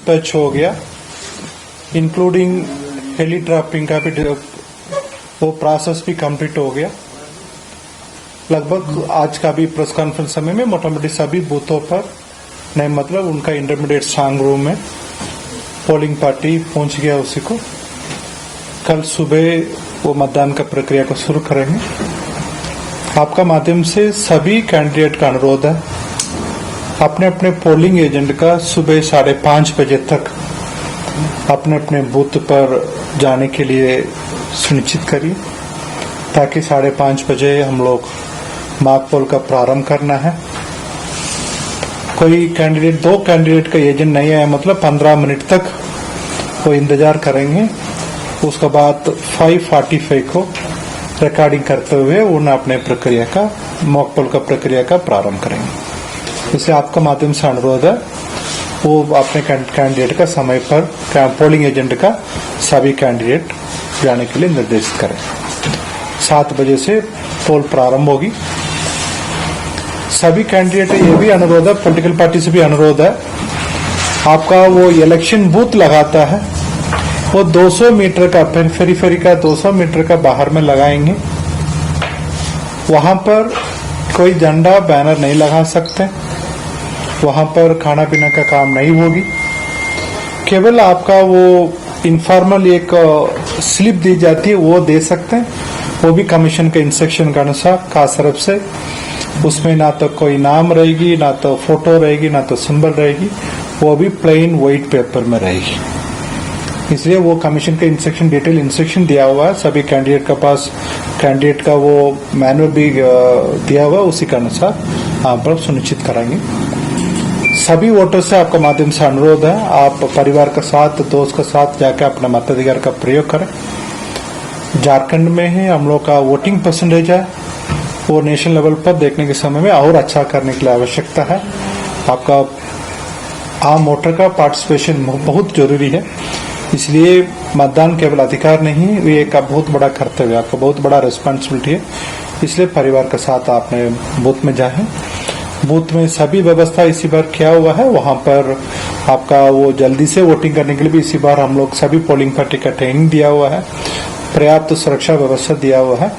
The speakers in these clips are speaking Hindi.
डिस्पैच हो गया, इंक्लूडिंग हेली ड्रॉपिंग का भी वो प्रोसेस भी कंप्लीट हो गया। लगभग आज का भी प्रेस कॉन्फ्रेंस समय में मोटा मोटी सभी बूथों पर नहीं मतलब उनका इंटरमीडिएट स्ट्रांग रूम में पोलिंग पार्टी पहुंच गया उसी को। कल सुबह वो मतदान का प्रक्रिया को शुरू करेंगे। आपका माध्यम से सभी कैंडिडेट का अनुरोध है, अपने अपने पोलिंग एजेंट का सुबह 5:30 बजे तक अपने अपने बूथ पर जाने के लिए सुनिश्चित करिए, ताकि 5:30 बजे हम लोग मॉक पोल का प्रारंभ करना है। कोई कैंडिडेट 2 कैंडिडेट का एजेंट नहीं आया मतलब 15 मिनट तक वो इंतजार करेंगे। उसके बाद 5:45 को रिकॉर्डिंग करते हुए उन्हें अपने प्रक्रिया का मॉक पोल का प्रक्रिया का प्रारंभ करेंगे। इसलिए आपका माध्यम से अनुरोध है वो अपने कैंडिडेट का समय पर पोलिंग एजेंट का सभी कैंडिडेट जाने के लिए निर्देशित करें। 7 बजे से पोल प्रारंभ होगी। सभी कैंडिडेट ये भी अनुरोध है, पॉलिटिकल पार्टी से भी अनुरोध है, आपका वो इलेक्शन बूथ लगाता है वो 200 मीटर का फेरी का 200 मीटर का बाहर में लगाएंगे। वहां पर कोई झंडा बैनर नहीं लगा सकते, वहां पर खाना पीना का काम नहीं होगी। केवल आपका वो इनफॉर्मल एक स्लिप दी जाती है वो दे सकते हैं, वो भी कमीशन के इंस्ट्रक्शन के अनुसार खास तरफ से। उसमें ना तो कोई नाम रहेगी, ना तो फोटो रहेगी, ना तो सिंबल रहेगी, वो भी प्लेन व्हाइट पेपर में रहेगी। इसलिए वो कमीशन का इंस्ट्रक्शन डिटेल इंस्ट्रक्शन दिया हुआ है, सभी कैंडिडेट के पास कैंडिडेट का वो मैनुअल भी दिया हुआ है, उसी के अनुसार आप लोग सुनिश्चित कराएंगे। सभी वोटर से आपका माध्यम से अनुरोध है, आप परिवार के साथ दोस्त के साथ जाकर अपने मताधिकार का प्रयोग करें। झारखंड में ही हम लोग का वोटिंग परसेंटेज है वो नेशनल लेवल पर देखने के समय में और अच्छा करने के लिए आवश्यकता है। आपका आम वोटर का पार्टिसिपेशन बहुत जरूरी है। इसलिए मतदान केवल अधिकार नहीं, ये एक बहुत बड़ा कर्तव्य है, आपका बहुत बड़ा रिस्पांसिबिलिटी है। इसलिए परिवार के साथ आपने बूथ में जाएं। बूथ में सभी व्यवस्था इसी बार किया हुआ है। वहां पर आपका वो जल्दी से वोटिंग करने के लिए भी इसी बार हम लोग सभी पोलिंग पार्टी का ट्रेनिंग दिया हुआ है, पर्याप्त सुरक्षा व्यवस्था दिया हुआ है।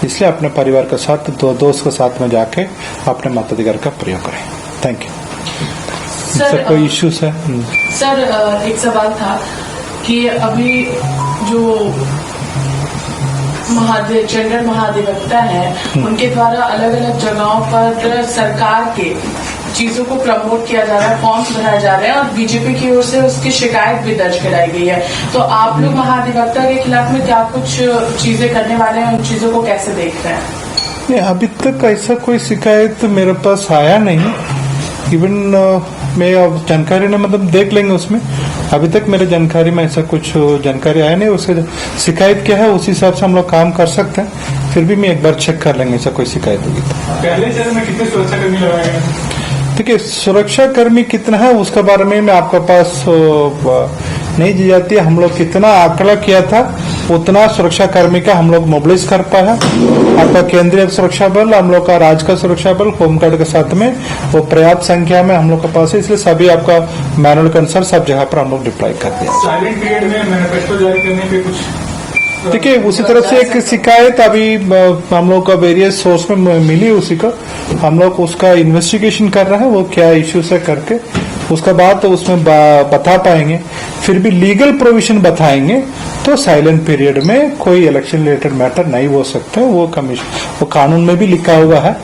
इसलिए अपने परिवार के साथ दोस्त के साथ में जाके अपने मताधिकार का प्रयोग करें। Thank you. सर कोई इश्यूज है? सर एक सवाल था कि अभी जो जेंडर महाधिवक्ता है उनके द्वारा अलग अलग जगहों पर सरकार के चीजों को प्रमोट किया जा रहा है, फॉर्म्स भराए जा रहे हैं और बीजेपी की ओर से उसकी शिकायत भी दर्ज कराई गई है। तो आप लोग महाधिवक्ता के खिलाफ में क्या कुछ चीजें करने वाले हैं, उन चीजों को कैसे देख रहे हैं? नहीं, अभी तक ऐसा कोई शिकायत मेरे पास आया नहीं। इवन मैं अब जानकारी ने मतलब देख लेंगे उसमें, अभी तक मेरे जानकारी में ऐसा कुछ जानकारी आया नहीं। उसके शिकायत क्या है उस हिसाब से हम लोग काम कर सकते हैं, फिर भी मैं एक बार चेक कर लेंगे ऐसा कोई शिकायत होगी तो। पहले चरण में कितने सुरक्षाकर्मी लगाए गए? देखिए, सुरक्षाकर्मी कितना है उसके बारे में मैं आपके पास नहीं दी जाती है। हम लोग कितना आंकड़ा किया था उतना सुरक्षाकर्मी का हम लोग मोबिलाइज कर पाया। आपका केंद्रीय सुरक्षा बल, हम लोग का राज्य का सुरक्षा बल, होमगार्ड के साथ में वो पर्याप्त संख्या में हम लोग के पास है। इसलिए सभी आपका मैनुअल के अनुसार सब जगह पर हम लोग डिप्लॉय कर दिया। साइलेंट पीरियड में मैनिफेस्टो जारी करने पे कुछ देखिए, उसी तरफ से एक शिकायत अभी हम लोग का वेरियस सोर्स में मिली, उसी का हम लोग उसका इन्वेस्टिगेशन कर रहे हैं, वो क्या इश्यूज है करके उसका बाद तो उसमें बता पाएंगे। फिर भी लीगल प्रोविजन बताएंगे तो साइलेंट पीरियड में कोई इलेक्शन रिलेटेड मैटर नहीं हो सकते। वो कमीशन वो कानून में भी लिखा हुआ है,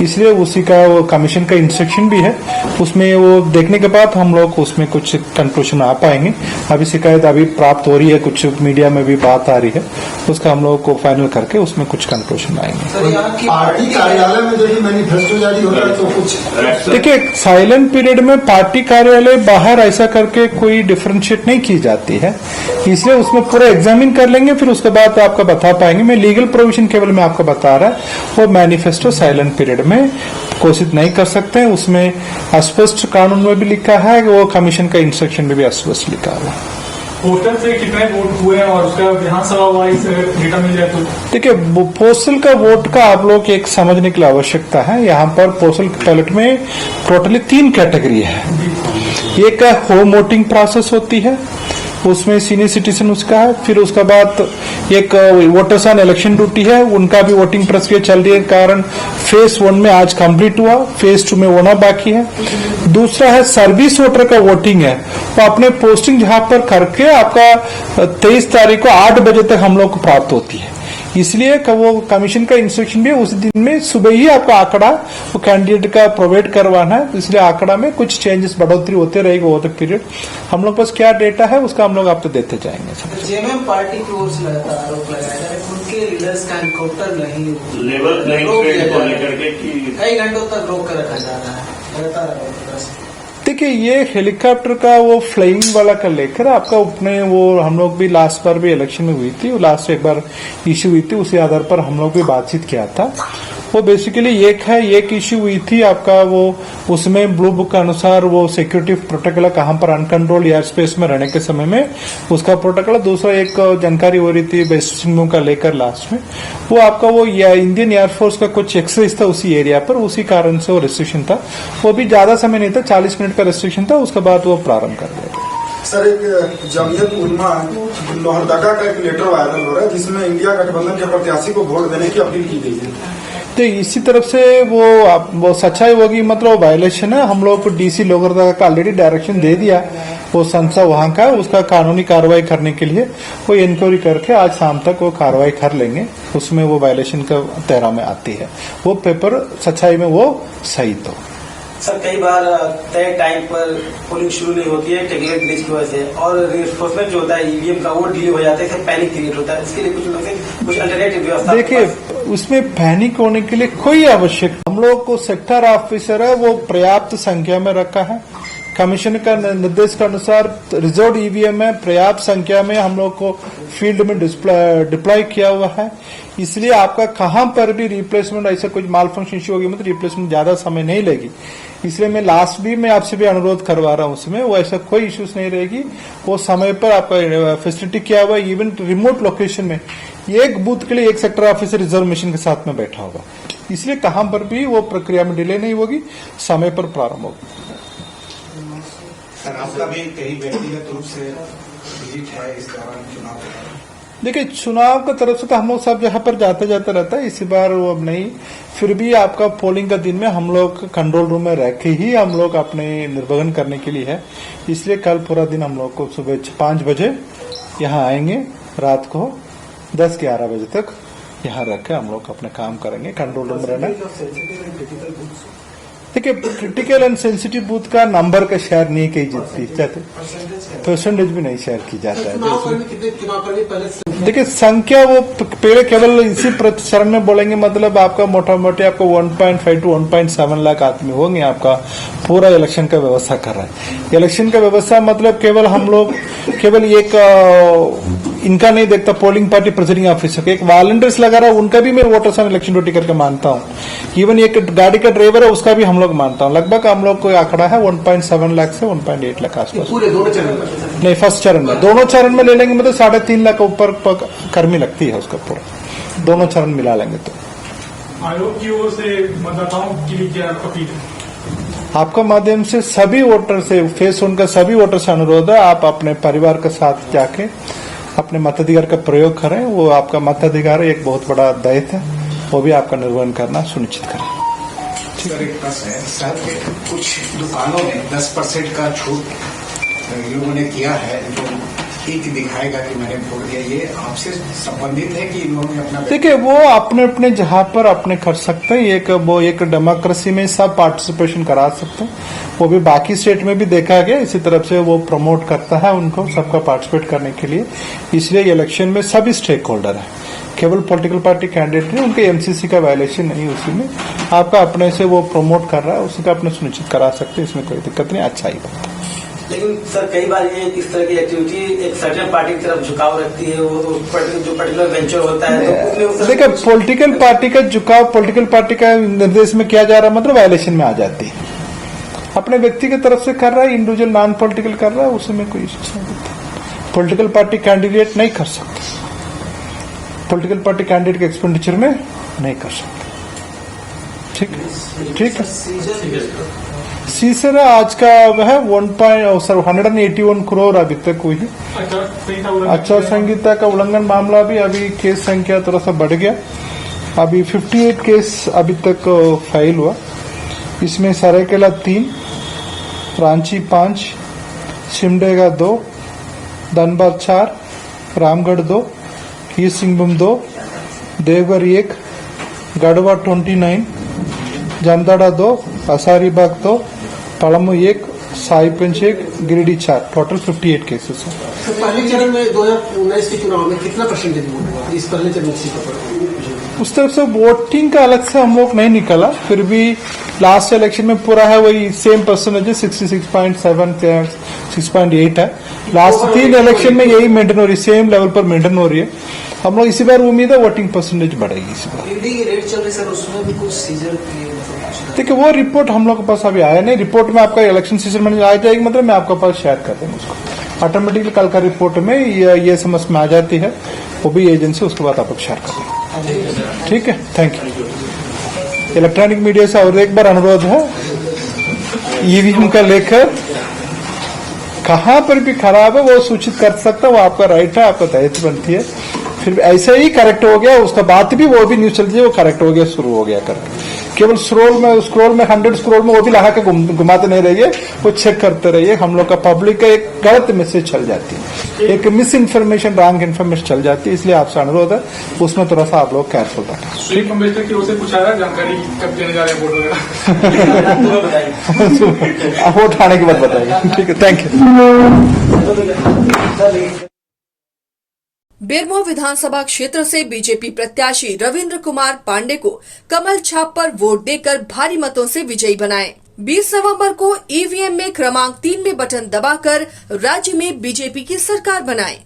इसलिए उसी का वो कमीशन का इंस्ट्रक्शन भी है। उसमें वो देखने के बाद हम लोग उसमें कुछ कंक्लूजन आ पाएंगे। अभी शिकायत अभी प्राप्त हो रही है, कुछ मीडिया में भी बात आ रही है, उसका हम लोग को फाइनल करके उसमें कुछ कंक्लूजन आएंगे। पार्टी कार्यालय में जो मैनिफेस्टो जारी हो रहा है तो कुछ देखिए, साइलेंट पीरियड में पार्टी कार्यालय बाहर ऐसा करके कोई डिफरेंशिएट नहीं की जाती है, इसलिए उसमें पूरा एग्जामिन कर लेंगे, फिर उसके बाद आपका बता पाएंगे। मैं लीगल प्रोविजन केवल मैं आपको बता रहा है, वो मैनिफेस्टो साइलेंट पीरियड में घोषित नहीं कर सकते हैं। उसमें अस्पष्ट कानून में भी लिखा है, वो कमीशन का इंस्ट्रक्शन में भी अस्पष्ट लिखा हुआ है। पोस्टल से कितने वोट हुए हैं और उसका विधानसभा वाइज डेटा मिल जाए तो देखिए पोस्टल का वोट का आप लोग एक समझने की आवश्यकता है। यहाँ पर पोस्टल बैलेट में टोटली 3 कैटेगरी है। एक होम वोटिंग प्रोसेस होती है, उसमें सीनियर सिटीजन उसका है। फिर उसके बाद एक वोटर्स ऑन इलेक्शन ड्यूटी है, उनका भी वोटिंग प्रक्रिया चल रही है, कारण फेज 1 में आज कंप्लीट हुआ, फेज 2 में होना बाकी है। दूसरा है सर्विस वोटर का वोटिंग है, वो अपने पोस्टिंग जहां पर करके आपका 23 तारीख को 8 बजे तक हम लोग को प्राप्त होती है। इसलिए वो कमीशन का इंस्ट्रक्शन भी उस दिन में सुबह ही आपका आंकड़ा वो कैंडिडेट का प्रोवाइड करवाना है। तो इसलिए आंकड़ा में कुछ चेंजेस बढ़ोतरी होते रहेगी वो तक पीरियड। हम लोग पास क्या डेटा है उसका हम लोग आपको देते जाएंगे। जेएमएम पार्टी की ओर से लगातार आरोप लगाया जा रहा है उनके लीडर्स का एनकाउंटर नहीं लेवल प्लेइंग फील्ड को लेकर के कि कई घंटों तक रोक कर रखा जा रहा है लगातार आरोप। देखिए ये हेलीकॉप्टर का वो फ्लाइंग वाला का लेकर आपका अपने वो हम लोग भी लास्ट बार भी इलेक्शन में हुई थी, लास्ट एक बार इश्यू हुई थी, उसी आधार पर हम लोग भी बातचीत किया था। वो बेसिकली एक इश्यू हुई थी आपका वो उसमें ब्लू बुक के अनुसार वो सिक्योरिटी प्रोटोकॉल कहाँ पर अनकंट्रोल एयर स्पेस में रहने के समय में उसका प्रोटोकॉल। दूसरा एक जानकारी हो रही थी बेसिक सिंगम का लेकर लास्ट में वो आपका वो इंडियन एयरफोर्स का कुछ एक्सरसाइज था उसी एरिया पर, उसी कारण से वो रिस्ट्रिक्शन था। वो भी ज्यादा समय नहीं था, 40 मिनट का रिस्ट्रिक्शन था, उसके बाद वो प्रारंभ कर दिया गया। सर एक जमीयत उलमा लोहरदगा का एक लेटर वायरल हो रहा है जिसमें इंडिया गठबंधन के प्रत्याशी को वोट देने की अपील की गई है। तो इसी तरफ से वो सच्चाई होगी, मतलब वायलेशन है। हम लोग को डीसी लोहरदगा का ऑलरेडी डायरेक्शन दे दिया, वो संस्था वहां का उसका कानूनी कार्रवाई करने के लिए वो इंक्वायरी करके आज शाम तक वो कार्रवाई कर लेंगे। उसमें वो वायलेशन का दायरा में आती है, वो पेपर सच्चाई में वो सही तो। सर कई बार तय टाइम पर पोलिंग शुरू नहीं होती है टेक्निकल ग्लिच की वजह से और रिइंफोर्समेंट जो होता है ईवीएम का वो डिले हो जाता है, पैनिक क्रिएट होता है। इसके लिए कुछ अल्टरनेटिव व्यवस्था देखिए उसमें पैनिक होने के लिए कोई आवश्यक, हम लोग को सेक्टर ऑफिसर है वो पर्याप्त संख्या में रखा है। कमीशन का निर्देश के अनुसार रिजर्व ईवीएम में पर्याप्त संख्या में हम लोग को फील्ड में डिप्लॉय किया हुआ है। इसलिए आपका कहां पर भी रिप्लेसमेंट ऐसा कुछ माल फंक्शन इश्यू होगी मतलब रिप्लेसमेंट ज्यादा समय नहीं लेगी। इसलिए मैं लास्ट भी मैं आपसे भी अनुरोध करवा रहा हूं, उसमें वो ऐसा कोई इश्यूज नहीं रहेगी। वो समय पर आपका फैसिलिटी किया हुआ, इवन रिमोट लोकेशन में एक बूथ के लिए एक सेक्टर ऑफिसर रिजर्व मशीन के साथ में बैठा होगा। इसलिए कहां पर भी वो प्रक्रिया में डिले नहीं होगी, समय पर प्रारंभ होगी। सर आपका भी कई व्यक्तिगत रूप से विजिट है इस दौरान चुनाव। देखिए चुनाव का तरफ से तो हम लोग सब जहां पर जाते रहता है, इसी बार वो अब नहीं। फिर भी आपका पोलिंग का दिन में हम लोग कंट्रोल रूम में रह के ही हम लोग अपने निर्वहन करने के लिए है। इसलिए कल पूरा दिन हम लोग को सुबह 5 बजे यहाँ आएंगे, रात को 10-11 बजे तक यहाँ रख के हम लोग अपने काम करेंगे, कंट्रोल रूम में रहना। देखिए क्रिटिकल एंड सेंसिटिव बूथ का नंबर का शेयर नहीं की जाती, परसेंटेज भी नहीं शेयर की जाता है। देखिए संख्या वो पहले केवल इसी चरण में बोलेंगे, मतलब आपका मोटा मोटी आपको 1.5 to 1.7 लाख आदमी होंगे। आपका पूरा इलेक्शन का व्यवस्था कर रहा है। इलेक्शन का व्यवस्था मतलब केवल हम लोग केवल एक इनका नहीं देखता, पोलिंग पार्टी प्रिजाइडिंग ऑफिसर एक वॉलंटियर्स लगा रहा है, उनका भी मैं वोटर्स ऑन इलेक्शन ड्यूटी करके मानता हूँ। इवन एक गाड़ी का ड्राइवर है उसका भी हम लोग मानता हूँ। लगभग हम लोग को आंकड़ा है 1.7 लाख से 1.8 लाख आसपास। पूरे दोनों चरण में नहीं, फर्स्ट चरण में, दोनों चरण में ले लेंगे मतलब 3.5 लाख ऊपर कर्मी लगती है उसका पूरा, दोनों चरण मिला लेंगे तो। आयोग की ओर से मतदाताओं के लिए क्या अपील है? आपका माध्यम से सभी वोटर से फेस उनका सभी वोटर से अनुरोध है, आप अपने परिवार के साथ जाके अपने मताधिकार का प्रयोग करें। वो आपका मताधिकार एक बहुत बड़ा दायित्व है, वो भी आपका निर्वहन करना सुनिश्चित करें। सर एक प्रश्न है, सर कुछ दुकानों में 10% का छूट लोगों ने किया है, जो ठीक दिखाएगा कि मैंने वोट दिया, ये आपसे संबंधित है कि लोगों ने अपना? देखिए वो अपने अपने जहां पर अपने कर सकते हैं, वो एक डेमोक्रेसी में सब पार्टिसिपेशन करा सकते हैं। वो भी बाकी स्टेट में भी देखा गया, इसी तरफ से वो प्रमोट करता है उनको सबका पार्टिसिपेट करने के लिए। इसलिए इलेक्शन में सभी स्टेक होल्डर है, केवल पॉलिटिकल पार्टी कैंडिडेट नहीं, उनके एमसीसी का वायलेशन नहीं, उसी में आपका अपने से वो प्रमोट कर रहा है, उसी का अपने सुनिश्चित करा सकते हैं, इसमें कोई दिक्कत नहीं, अच्छा ही बात है। लेकिन सर कई बार ये इस तरह की एक्टिविटी एक सर्टेन पार्टी की तरफ झुकाव रखती है, वो जो पर्टिकुलर वेंचर होता है तो देखिए पॉलिटिकल पार्टी का झुकाव पॉलिटिकल पार्टी का निर्देश में किया जा रहा है मतलब वायलेशन में आ जाती है। अपने व्यक्ति की तरफ से कर रहा है, इंडिविजुअल नॉन पॉलिटिकल कर रहा है, उसमें कोई इश्यू नहीं होता। पॉलिटिकल पार्टी कैंडिडेट नहीं कर सकते, पॉलिटिकल पार्टी कैंडिडेट के एक्सपेंडिचर में नहीं कर सकते। ठीक है, ठीक है। सीजर आज का वह 181 करोड़ अभी तक हुई है। आचार संहिता का उल्लंघन मामला भी अभी केस संख्या थोड़ा सा बढ़ गया, अभी 58 केस अभी तक फाइल हुआ। इसमें Seraikela 3, Ranchi 5, Simdega 2, Dhanbad 4, Ramgarh 2, East Singhbhum 2, Deoghar 1, Garhwa 29, Jamtara 2, Hazaribagh 2, Palamu 1, Sahibganj 1, Giridih 4, total 58 cases हैं। तो पहले चरण में 2019 के चुनाव में कितना परसेंटेज वोट हुआ इस पहले चरण सीटों पर? उस तरफ से वोटिंग का अलग से हम लोग नहीं निकाला, फिर भी लास्ट इलेक्शन में पूरा है वही सेम परसेंटेज है, 66.7 6.8 है। लास्ट 3 इलेक्शन में यही मेंटेन हो रही है, सेम लेवल पर मेंटेन हो रही है। हम लोग इसी बार उम्मीद है वोटिंग परसेंटेज बढ़ेगी इस बार। ईडी की रेट चल रही सर, उसमें भी कुछ सीजन की देखिए वो रिपोर्ट हम लोग के पास अभी आया नहीं, रिपोर्ट में आपका इलेक्शन सीजन में आ जाएगी, मतलब मैं आपके पास शेयर कर दूंगा उसको ऑटोमेटिकली। कल का रिपोर्ट में ये समझ में आ जाती है, वो भी एजेंसी उसके बाद आपको शेयर कर देंगे। ठीक है, थैंक यू। इलेक्ट्रॉनिक मीडिया से और एक बार अनुरोध है, ईवीएम का लेकर कहां पर भी खराब है वो सूचित कर सकता है, वो आपका राइट है, आपका दायित्व बनती है। फिर ऐसे ही करेक्ट हो गया, उसका बाद भी वो भी न्यूज चलती है, वो करेक्ट हो गया, शुरू हो गया करके केवल स्क्रॉल में 100 स्क्रॉल में वो भी लगा के घुमाते नहीं रहिए, वो चेक करते रहिए। हम लोग का पब्लिक का एक गलत मैसेज चल जाती है, एक मिस इन्फॉर्मेशन, रॉन्ग इन्फॉर्मेशन चल जाती है, इसलिए आपसे अनुरोध है उसमें थोड़ा सा आप लोग केयरफुल रखें। चीफ मिनिस्टर की ओर से पूछा रहा जानकारी कब देने जा रहे हैं वोट वगैरह? वोट आने के बाद बताइए। ठीक है, थैंक यू। बेरमो विधानसभा क्षेत्र से बीजेपी प्रत्याशी रविंद्र कुमार पांडे को कमल छाप पर वोट देकर भारी मतों से विजयी बनाएं। 20 नवंबर को ईवीएम में क्रमांक 3 में बटन दबाकर राज्य में बीजेपी की सरकार बनाएं।